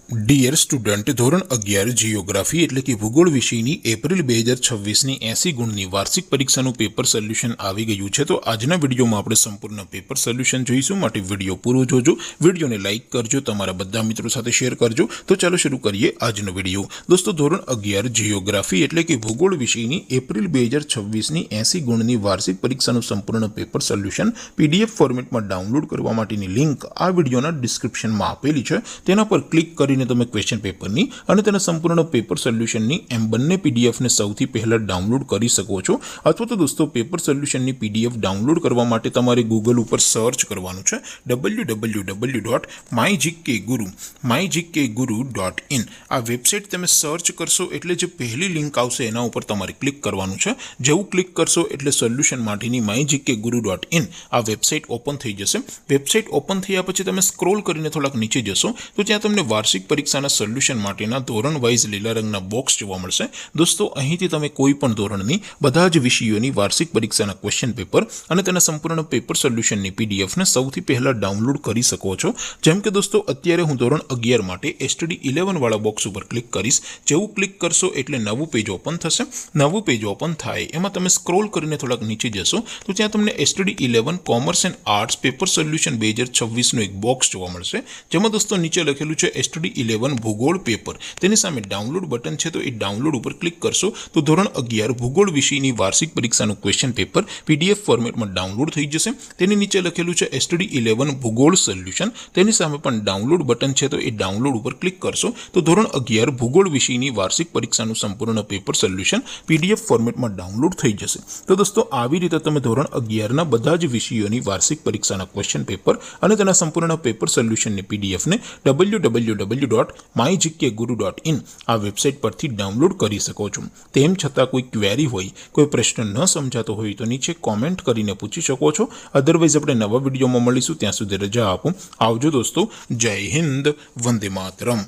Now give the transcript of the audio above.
Dear student, ધોરણ 11 geography એટલે કે ભૂગોળ વિષયની એપ્રિલ 2026ની 80 ગુણની વાર્ષિક પરીક્ષાનું પેપર સોલ્યુશન આવી ગયું છે। તો આજના વિડીયોમાં આપણે સંપૂર્ણ પેપર સોલ્યુશન જોઈશું, માટે વિડીયો પૂરો જોજો, વિડીયોને લાઇક કરજો, તમારા બધા મિત્રો સાથે શેર કરજો। તો ચાલો શરૂ કરીએ આજનો વિડીયો। દોસ્તો, ધોરણ 11 જીઓગ્રાફી એટલે કે ભૂગોળ વિષયની એપ્રિલ 2026ની 80 ગુણની વાર્ષિક પરીક્ષાનું સંપૂર્ણ પેપર સોલ્યુશન પીડીએફ ફોર્મેટમાં ડાઉનલોડ કરવા માટેની લિંક આ વિડીયોના ડિસ્ક્રિપ્શનમાં આપેલી છે। તેના પર ક્લિક કરીને તમે ક્વેશ્ચન પેપરની અને તેના સંપૂર્ણ પેપર સોલ્યુશનની એમ બંને પીડીએફને સૌથી પહેલા ડાઉનલોડ કરી શકો છો। અથવા તો દોસ્તો, પેપર સોલ્યુશનની પીડીએફ ડાઉનલોડ કરવા માટે તમારે ગૂગલ ઉપર સર્ચ કરવાનું છે www.mygkguru.in। આ વેબસાઇટ તમે સર્ચ કરશો એટલે જે પહેલી લિંક આવશે એના ઉપર તમારે ક્લિક કરવાનું છે। જેવું ક્લિક કરશો એટલે સોલ્યુશન માટેની mygkguru.in આ વેબસાઇટ ઓપન થઈ જશે। વેબસાઇટ ઓપન થયા પછી તમે સ્ક્રોલ કરીને થોડાક નીચે જશો તો ત્યાં તમને વાર્ષિક પરીક્ષાના સોલ્યુશન માટેના ધોરણ વાઇઝ લીલા રંગના બોક્સ જોવા મળશે। દોસ્તો, અહીંથી તમે કોઈ પણ ધોરણની બધા જ વિષયોની વાર્ષિક પરીક્ષાના ક્વેશ્ચન પેપર અને તેના સંપૂર્ણ પેપર સોલ્યુશનની પીડીએફને સૌથી પહેલા ડાઉનલોડ કરી શકો છો। જેમ કે દોસ્તો, અત્યારે હું ધોરણ 11 માટે STD 11 વાળા બોક્સ ઉપર ક્લિક કરીશ। જેવું ક્લિક કરશો એટલે નવું પેજ ઓપન થશે। નવું પેજ ઓપન થાય એમાં તમે સ્ક્રોલ કરીને થોડાક નીચે જશો તો ત્યાં તમને STD 11 commerce and arts paper solution 2026નું એક બોક્સ જોવા મળશે, જેમાં દોસ્તો નીચે લખેલું છે STD 11 ભૂગોળ પેપર। તેની સામે ડાઉનલોડ બટન છે, તો એ ડાઉનલોડ ઉપર ક્લિક કરશો તો ધોરણ 11 ભૂગોળ વિષયની વાર્ષિક પરીક્ષાનું ક્વેશ્ચન પેપર પીડીએફ ફોર્મેટમાં ડાઉનલોડ થઈ જશે। તેની નીચે લખેલું છે STD 11 ભૂગોળ સોલ્યુશન। તેની સામે પણ ડાઉનલોડ બટન છે, તો એ ડાઉનલોડ ઉપર ક્લિક કરશો તો ધોરણ 11 ભૂગોળ વિષયની વાર્ષિક પરીક્ષાનું સંપૂર્ણ પેપર સોલ્યુશન પીડીએફ ફોર્મેટમાં ડાઉનલોડ થઈ જશે। તો દોસ્તો, આવી રીતે તમે ધોરણ 11ના બધા જ વિષયોની વાર્ષિક પરીક્ષાના ક્વેશ્ચન પેપર અને તેના સંપૂર્ણ પેપર સોલ્યુશનની પીડીએફને www.mygkguru.in આ વેબસાઇટ પરથી ડાઉનલોડ કરી શકો છો। તેમ છતાં કોઈ ક્વેરી હોય, કોઈ પ્રશ્ન ન સમજાતો હોય તો નીચે કોમેન્ટ કરીને પૂછી શકો છો। અધરવાઇઝ આપણે નવા વિડીયોમાં મળીશું, ત્યાં સુધી રજા આપો। આવજો દોસ્તો, જય હિન્દ, વંદે માતરમ।